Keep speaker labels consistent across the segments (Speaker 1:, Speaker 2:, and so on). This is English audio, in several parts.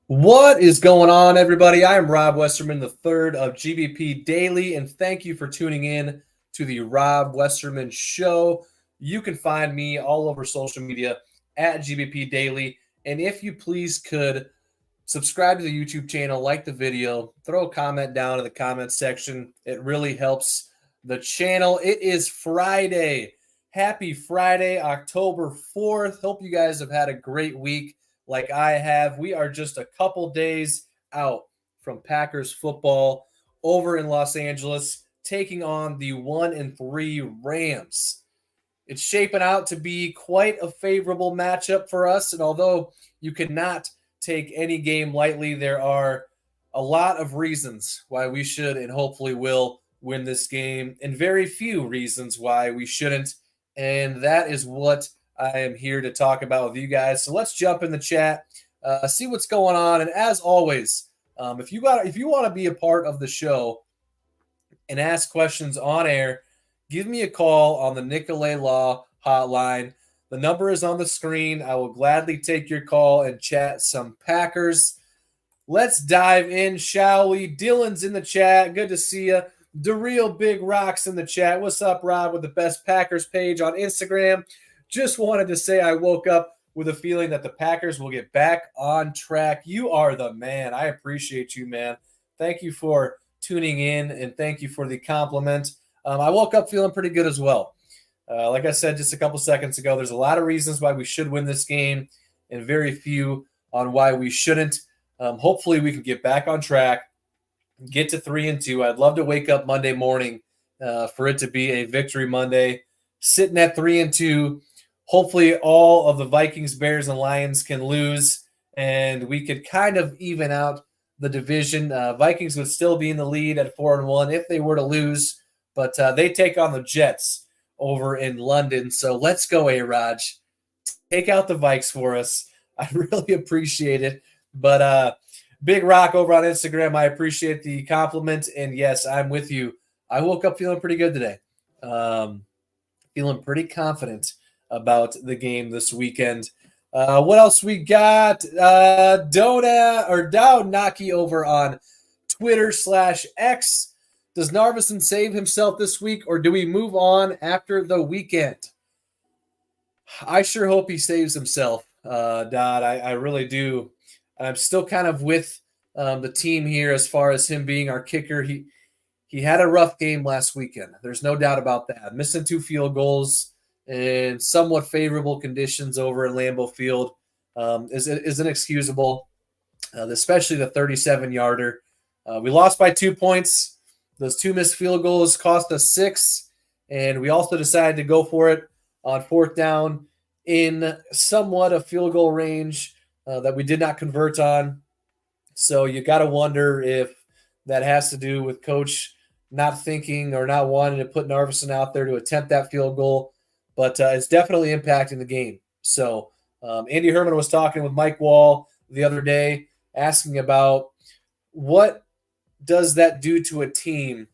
Speaker 1: What is going on, everybody? I am Rob Westerman, the third of GBP Daily, and thank you for tuning in to the Rob Westerman Show. You can find me all over social media at GBP Daily, and if you please could subscribe to the YouTube channel, like the video, throw a comment down in the comment section. It really helps the channel. It is Friday. Happy Friday, October 4th. Hope you guys have had a great week like I have. We are just a couple days out from Packers football over in Los Angeles, taking on the 1-3 Rams. It's shaping out to be quite a favorable matchup for us, and although you cannot take any game lightly, there are a lot of reasons why we should and hopefully will win this game, and very few reasons why we shouldn't, and that is what I am here to talk about with you guys. So let's jump in the chat, see what's going on. And as always, if you want to be a part of the show and ask questions on air, give me a call on the Nicolay Law hotline. The number is on the screen. I will gladly take your call and chat some Packers. Let's dive in, shall we? Dylan's in the chat. Good to see you. The Real Big Rock's in the chat. What's up, Rob, with the Best Packers page on Instagram? Just wanted to say I woke up with a feeling that the Packers will get back on track. You are the man. I appreciate you, man. Thank you for tuning in, and thank you for the compliment. I woke up feeling pretty good as well. Like I said just a couple seconds ago, there's a lot of reasons why we should win this game and very few on why we shouldn't. Hopefully we can get back on track, get to 3-2. I'd love to wake up Monday morning for it to be a victory Monday, sitting at 3-2. Hopefully all of the Vikings, Bears, and Lions can lose, and we could kind of even out the division. Vikings would still be in the lead at 4-1 if they were to lose, but they take on the Jets over in London. So let's go, A-Raj. Take out the Vikes for us. I really appreciate it. But Big Rock over on Instagram, I appreciate the compliment, and yes, I'm with you. I woke up feeling pretty good today. Feeling pretty confident about the game this weekend. What else we got? Downaki over on Twitter/X. Does Narvison save himself this week, or do we move on after the weekend? I sure hope he saves himself, Dodd. I really do. I'm still kind of with the team here as far as him being our kicker. He had a rough game last weekend. There's no doubt about that. Missing 2 field goals in somewhat favorable conditions over in Lambeau Field is inexcusable, especially the 37-yarder. We lost by 2 points. Those 2 missed field goals cost us 6, and we also decided to go for it on 4th down in somewhat a field goal range that we did not convert on. So you got to wonder if that has to do with Coach not thinking or not wanting to put Narvison out there to attempt that field goal. But it's definitely impacting the game. So Andy Herman was talking with Mike Wall the other day, asking about what does that do to a team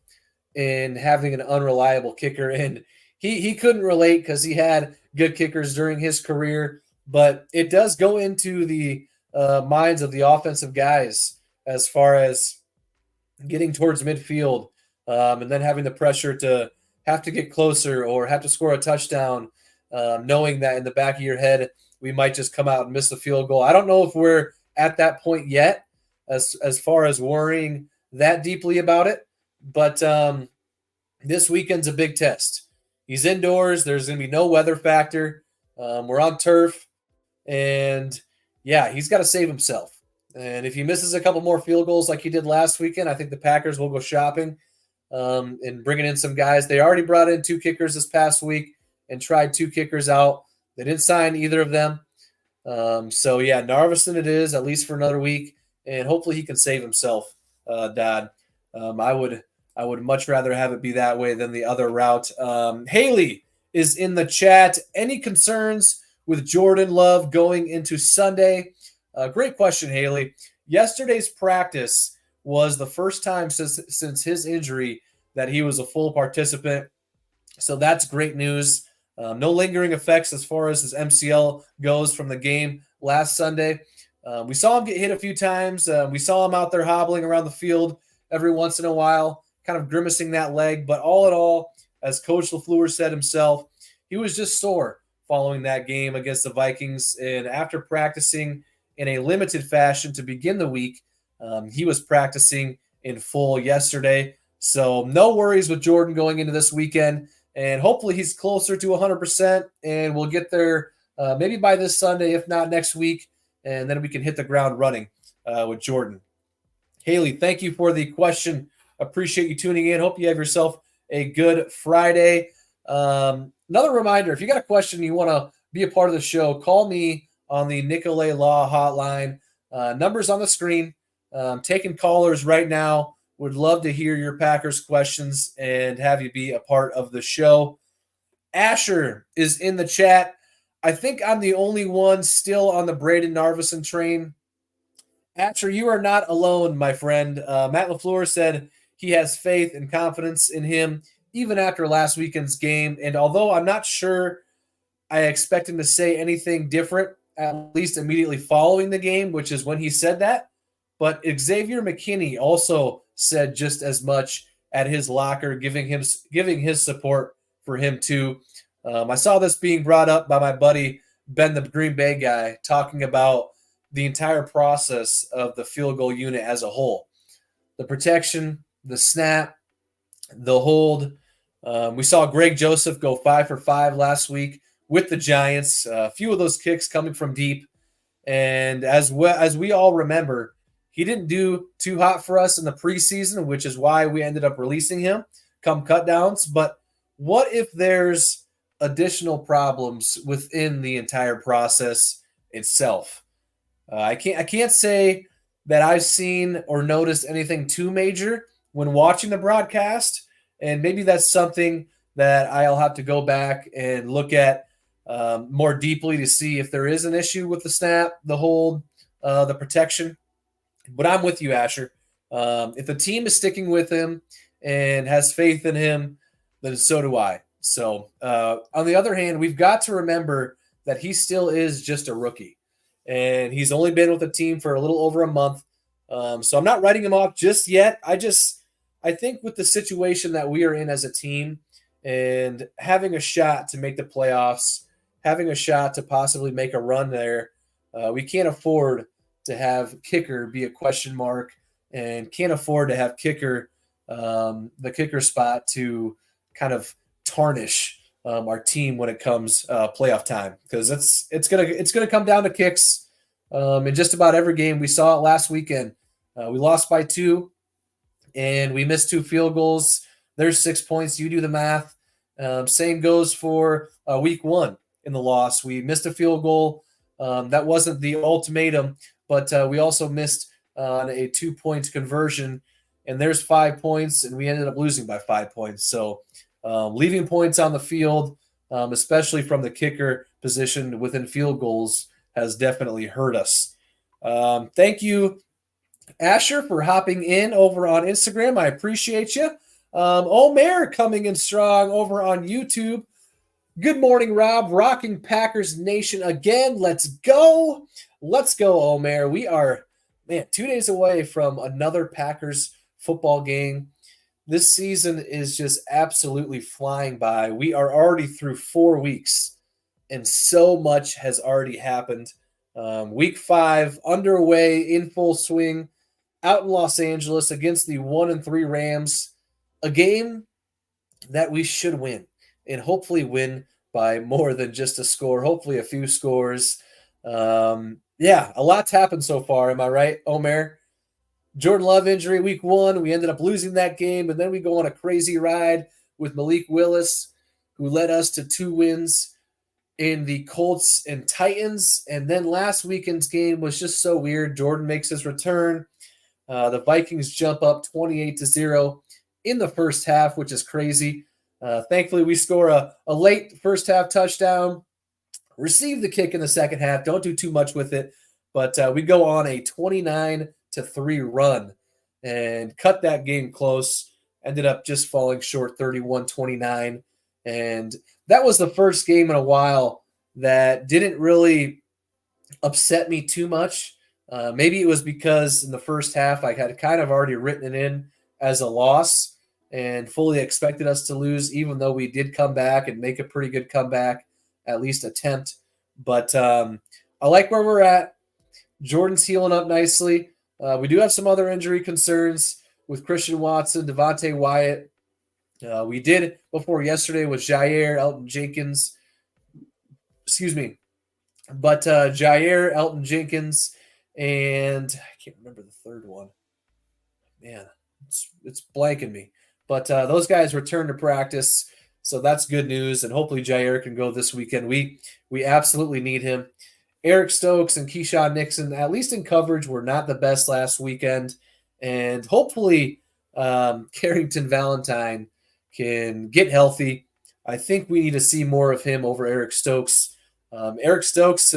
Speaker 1: in having an unreliable kicker. And he couldn't relate because he had good kickers during his career. But it does go into the minds of the offensive guys as far as getting towards midfield and then having the pressure to have to get closer or have to score a touchdown, knowing that in the back of your head we might just come out and miss a field goal. I don't know if we're at that point yet as far as worrying that deeply about it, but this weekend's a big test. He's indoors. There's going to be no weather factor. We're on turf, and yeah, he's got to save himself. And if he misses a couple more field goals like he did last weekend, I think the Packers will go shopping and bringing in some guys. They already brought in 2 kickers this past week and tried 2 kickers out. They didn't sign either of them. So, yeah, Narvison it is, at least for another week, and hopefully he can save himself, Dodd. I would much rather have it be that way than the other route. Haley is in the chat. Any concerns with Jordan Love going into Sunday? Great question, Haley. Yesterday's practice was the first time since his injury that he was a full participant. So that's great news. No lingering effects as far as his MCL goes from the game last Sunday. We saw him get hit a few times. We saw him out there hobbling around the field every once in a while, kind of grimacing that leg. But all in all, as Coach LaFleur said himself, he was just sore following that game against the Vikings. And after practicing in a limited fashion to begin the week, he was practicing in full yesterday. So no worries with Jordan going into this weekend. And hopefully he's closer to 100%, and we'll get there maybe by this Sunday, if not next week. And then we can hit the ground running with Jordan. Haley, thank you for the question. Appreciate you tuning in. Hope you have yourself a good Friday. Another reminder, if you got a question you want to be a part of the show, call me on the Nicolay Law hotline. Numbers on the screen. Taking callers right now. Would love to hear your Packers questions and have you be a part of the show. Asher is in the chat. I think I'm the only one still on the Braden Narvison train. Asher, you are not alone, my friend. Matt LaFleur said he has faith and confidence in him even after last weekend's game. And although I'm not sure I expect him to say anything different, at least immediately following the game, which is when he said that, but Xavier McKinney also said just as much at his locker, giving his support for him too. I saw this being brought up by my buddy Ben, the Green Bay guy, talking about the entire process of the field goal unit as a whole. The protection, the snap, the hold. We saw Greg Joseph go 5 for 5 last week with the Giants. A few of those kicks coming from deep. And as we all remember, he didn't do too hot for us in the preseason, which is why we ended up releasing him come cutdowns. But what if there's additional problems within the entire process itself? I can't say that I've seen or noticed anything too major when watching the broadcast, and maybe that's something that I'll have to go back and look at more deeply to see if there is an issue with the snap, the hold, the protection. But I'm with you, Asher. If the team is sticking with him and has faith in him, then so do I. So on the other hand, we've got to remember that he still is just a rookie. And he's only been with the team for a little over a month. So I'm not writing him off just yet. I think with the situation that we are in as a team and having a shot to make the playoffs, having a shot to possibly make a run there, we can't afford to have kicker be a question mark, and can't afford to have kicker, the kicker spot, to kind of tarnish our team when it comes playoff time, because it's gonna come down to kicks in just about every game. We saw it last weekend. We lost by 2, and we missed 2 field goals. There's 6 points. You do the math. Same goes for week 1 in the loss. We missed a field goal. That wasn't the ultimatum, but we also missed on a 2-point conversion, and there's 5 points, and we ended up losing by 5 points. So leaving points on the field, especially from the kicker position within field goals, has definitely hurt us. Thank you, Asher, for hopping in over on Instagram. I appreciate you. Omer coming in strong over on YouTube. Good morning, Rob. Rocking Packers Nation again. Let's go. Let's go, Omer. We are, 2 days away from another Packers football game. This season is just absolutely flying by. We are already through 4 weeks, and so much has already happened. Week 5 underway, in full swing, out in Los Angeles against the 1-3 Rams. A game that we should win, and hopefully win by more than just a score, hopefully a few scores. A lot's happened so far. Am I right, Omer? Jordan Love injury week 1. We ended up losing that game, and then we go on a crazy ride with Malik Willis, who led us to 2 wins in the Colts and Titans. And then last weekend's game was just so weird. Jordan makes his return. The Vikings jump up 28-0 in the first half, which is crazy. Thankfully, we score a late first half touchdown, receive the kick in the second half, don't do too much with it, but we go on a 29-3 run and cut that game close. Ended up just falling short 31-29. And that was the first game in a while that didn't really upset me too much. Maybe it was because in the first half I had kind of already written it in as a loss and fully expected us to lose, even though we did come back and make a pretty good comeback, at least attempt. But I like where we're at. Jordan's healing up nicely. We do have some other injury concerns with Christian Watson, Devontae Wyatt. We did before yesterday with Jair, Elton Jenkins. Excuse me. But Jair, Elton Jenkins, and I can't remember the third one. Man, it's blanking me. But those guys return to practice, so that's good news. And hopefully Jair can go this weekend. We absolutely need him. Eric Stokes and Keyshawn Nixon, at least in coverage, were not the best last weekend. And hopefully Carrington Valentine can get healthy. I think we need to see more of him over Eric Stokes. Eric Stokes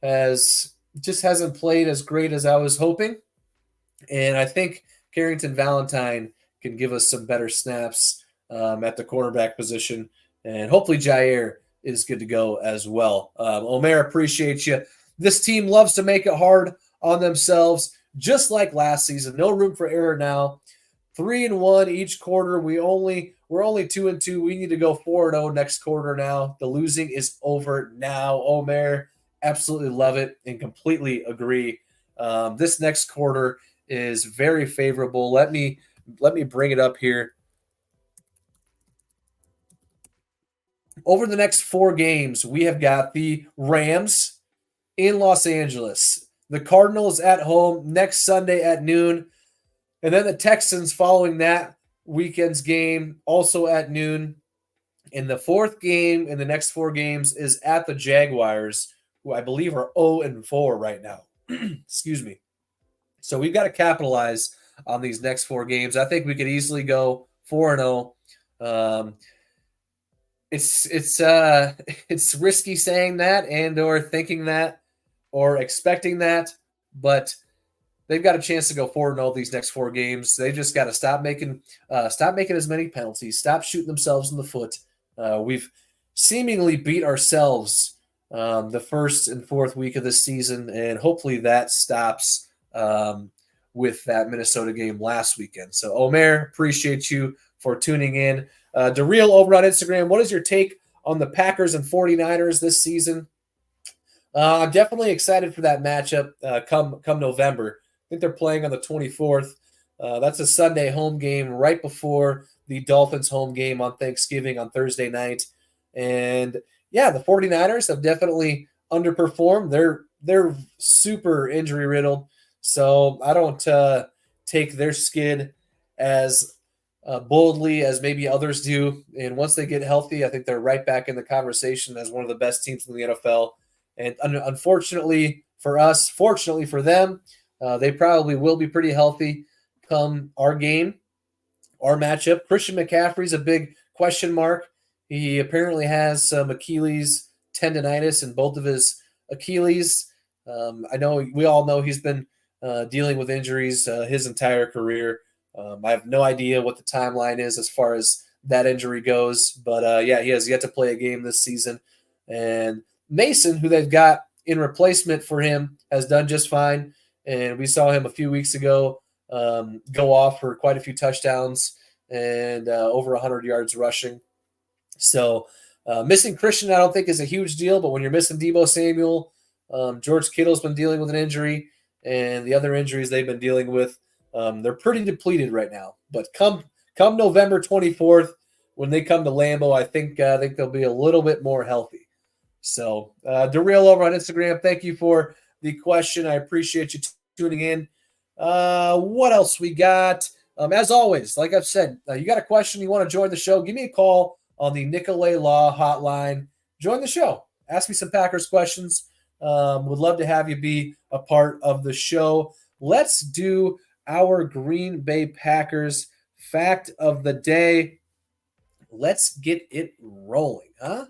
Speaker 1: has just hasn't played as great as I was hoping. And I think Carrington Valentine can give us some better snaps at the cornerback position. And hopefully Jair is good to go as well. Omer, appreciate you. This team loves to make it hard on themselves, just like last season. No room for error now. 3-1 each quarter. We're only 2-2. We need to go 4-0 next quarter now. The losing is over now. Omer, absolutely love it and completely agree. This next quarter is very favorable. Let me bring it up here. Over the next 4 games, we have got the Rams in Los Angeles, the Cardinals at home next Sunday at noon, and then the Texans following that weekend's game also at noon. And the 4th game in the next 4 games is at the Jaguars, who I believe are 0-4 right now. Excuse me. So we've got to capitalize on these next 4 games. I think we could easily go 4-0. It's risky saying that and or thinking that or expecting that, but they've got a chance to go 4-0 these next 4 games. They just got to stop making as many penalties, stop shooting themselves in the foot. We've seemingly beat ourselves the 1st and 4th week of the season, and hopefully that stops with that Minnesota game last weekend. So, Omer, appreciate you for tuning in. DeReal over on Instagram, what is your take on the Packers and 49ers this season? I'm definitely excited for that matchup come November. I think they're playing on the 24th. That's a Sunday home game right before the Dolphins home game on Thanksgiving on Thursday night. And yeah, the 49ers have definitely underperformed. They're super injury riddled. So I don't take their skid as boldly as maybe others do. And once they get healthy, I think they're right back in the conversation as one of the best teams in the NFL. And unfortunately for us, fortunately for them, they probably will be pretty healthy come our game, our matchup. Christian McCaffrey's a big question mark. He apparently has some Achilles tendonitis in both of his Achilles. I know we all know he's been dealing with injuries his entire career. I have no idea what the timeline is as far as that injury goes, but yeah, he has yet to play a game this season. And Mason, who they've got in replacement for him, has done just fine. And we saw him a few weeks ago go off for quite a few touchdowns and over 100 yards rushing. So missing Christian, I don't think is a huge deal, but when you're missing Deebo Samuel, George Kittle's been dealing with an injury, and the other injuries they've been dealing with, they're pretty depleted right now. But come November 24th, when they come to Lambeau, I think they'll be a little bit more healthy. So, DeReal over on Instagram, thank you for the question. I appreciate you tuning in. What else we got? As always, like I've said, you got a question, you want to join the show, give me a call on the Nicolay Law hotline. Join the show. Ask me some Packers questions. Would love to have you be a part of the show. Let's do our Green Bay Packers fact of the day. Let's get it rolling, huh?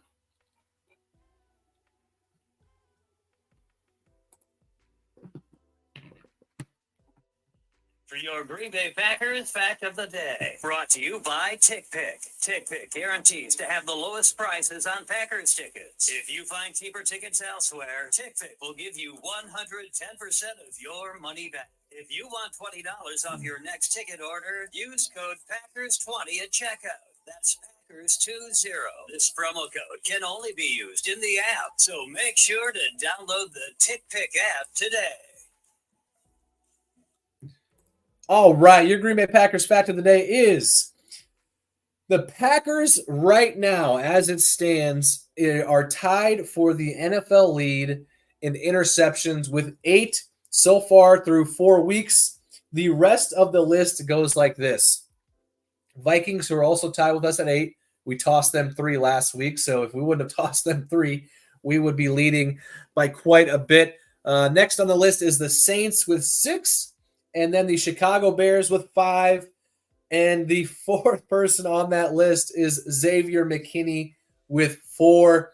Speaker 2: For your Green Bay Packers Fact of the Day, brought to you by TickPick. TickPick guarantees to have the lowest prices on Packers tickets. If you find cheaper tickets elsewhere, TickPick will give you 110% of your money back. If you want $20 off your next ticket order, use code Packers20 at checkout. That's Packers20. This promo code can only be used in the app, so make sure to download the TickPick app today.
Speaker 1: All right, your Green Bay Packers fact of the day is the Packers right now, as it stands, are tied for the NFL lead in interceptions with 8 so far through 4 weeks. The rest of the list goes like this. Vikings, who are also tied with us at 8. We tossed them 3 last week, so if we wouldn't have tossed them 3, we would be leading by quite a bit. Next on the list is the Saints with 6. And then the Chicago Bears with 5. And the fourth person on that list is Xavier McKinney with 4.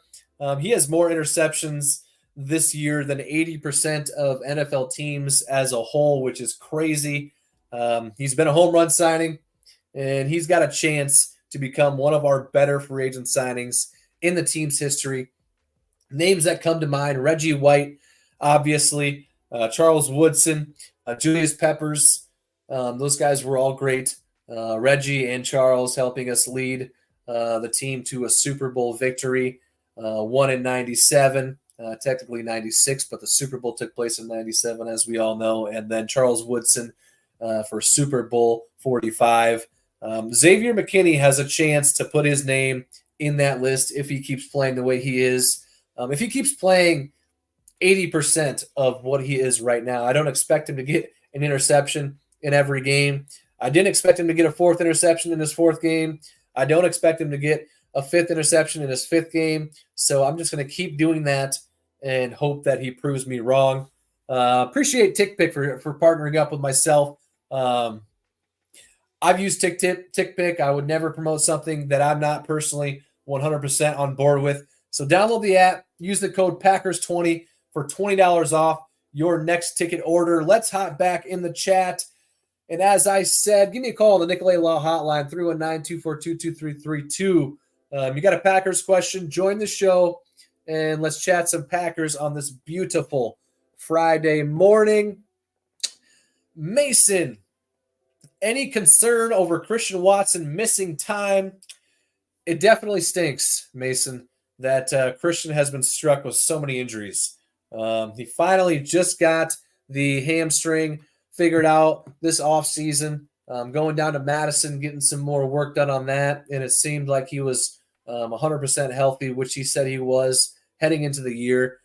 Speaker 1: He has more interceptions this year than 80% of NFL teams as a whole, which is crazy. He's been a home run signing, and he's got a chance to become one of our better free agent signings in the team's history. Names that come to mind, Reggie White, obviously, Charles Woodson, Julius Peppers. Those guys were all great. Reggie and Charles helping us lead the team to a Super Bowl victory, one in 97, technically 96, but the Super Bowl took place in 97, as we all know. And then Charles Woodson for Super Bowl 45. Xavier McKinney has a chance to put his name in that list if he keeps playing the way he is. If he keeps playing 80% of what he is right now. I don't expect him to get an interception in every game. I didn't expect him to get a 4th interception in his 4th game. I don't expect him to get a 5th interception in his 5th game. So I'm just going to keep doing that and hope that he proves me wrong. Appreciate TickPick for partnering up with myself. I've used TickPick. I would never promote something that I'm not personally 100% on board with. So download the app, use the code Packers20 for $20 off your next ticket order. Let's hop back in the chat. And as I said, give me a call on the Nicolay Law Hotline, 319-242-2332. You got a Packers question, join the show, and let's chat some Packers on this beautiful Friday morning. Mason, any concern over Christian Watson missing time? It definitely stinks, Mason, that Christian has been struck with so many injuries. He finally just got the hamstring figured out this offseason, going down to Madison, getting some more work done on that, and it seemed like he was 100% healthy, which he said he was heading into the year.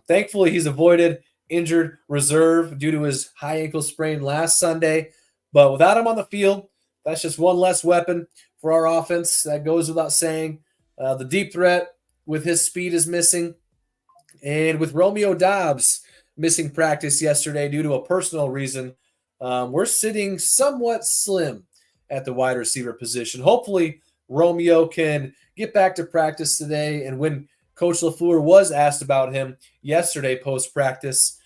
Speaker 1: Thankfully, he's avoided injured reserve due to his high ankle sprain last Sunday, but without him on the field, that's just one less weapon for our offense. That goes without saying. The deep threat with his speed is missing. And with Romeo Doubs missing practice yesterday due to a personal reason, we're sitting somewhat slim at the wide receiver position. Hopefully, Romeo can get back to practice today. And when Coach LaFleur was asked about him yesterday post-practice,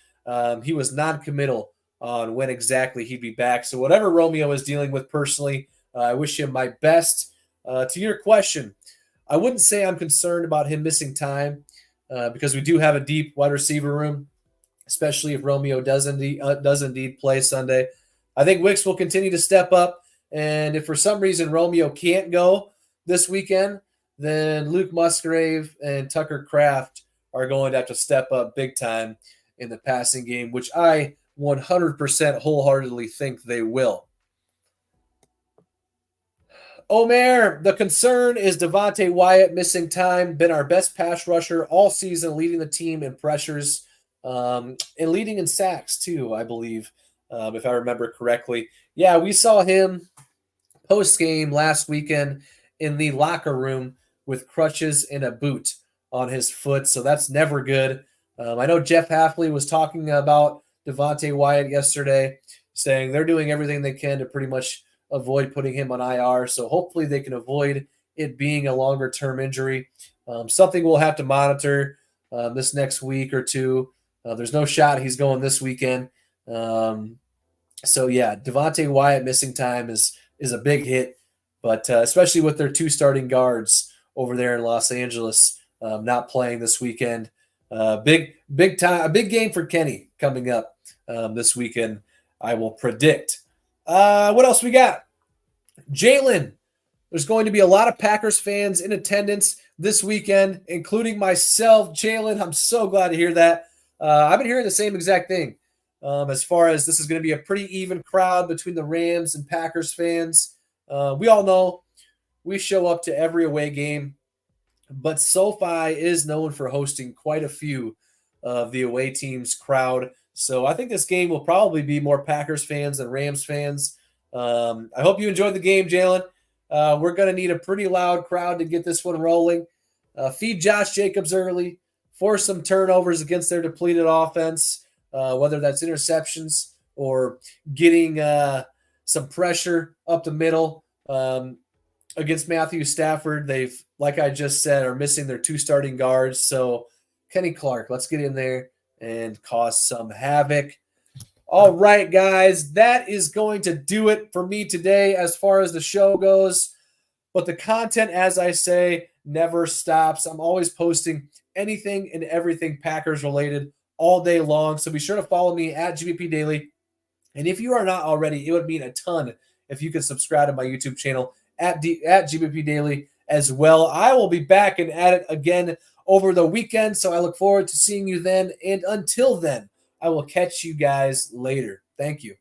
Speaker 1: he was non-committal on when exactly he'd be back. So whatever Romeo is dealing with personally, I wish him my best. To your question, I wouldn't say I'm concerned about him missing time because we do have a deep wide receiver room, especially if Romeo does indeed play Sunday. I think Wicks will continue to step up, and if for some reason Romeo can't go this weekend, then Luke Musgrave and Tucker Kraft are going to have to step up big time in the passing game, which I 100% wholeheartedly think they will. Omer, the concern is Devontae Wyatt missing time, been our best pass rusher all season, leading the team in pressures and leading in sacks too, I believe, if I remember correctly. Yeah, we saw him post-game last weekend in the locker room with crutches and a boot on his foot, so that's never good. I know Jeff Hafley was talking about Devontae Wyatt yesterday, saying they're doing everything they can to pretty much avoid putting him on IR, so hopefully they can avoid it being a longer-term injury. Something we'll have to monitor this next week or two. There's no shot he's going this weekend. So yeah, Devontae Wyatt missing time is a big hit, but especially with their two starting guards over there in Los Angeles not playing this weekend. Big time, a big game for Kenny coming up this weekend. I will predict. What else we got? Jalen. There's going to be a lot of Packers fans in attendance this weekend, including myself. Jalen, I'm so glad to hear that. I've been hearing the same exact thing. As far as this is going to be a pretty even crowd between the Rams and Packers fans. We all know we show up to every away game, but SoFi is known for hosting quite a few of the away team's crowd. So I think this game will probably be more Packers fans than Rams fans. I hope you enjoyed the game, Jalen. We're going to need a pretty loud crowd to get this one rolling. Feed Josh Jacobs early, force some turnovers against their depleted offense, whether that's interceptions or getting some pressure up the middle against Matthew Stafford. They've, like I just said, are missing their two starting guards. So Kenny Clark, let's get in there and cause some havoc. All right, guys, that is going to do it for me today as far as the show goes. But the content, as I say, never stops. I'm always posting anything and everything Packers related all day long. So be sure to follow me at GBP Daily. And if you are not already, it would mean a ton if you could subscribe to my YouTube channel at GBP Daily as well. I will be back and at it again over the weekend. So I look forward to seeing you then. And until then, I will catch you guys later. Thank you.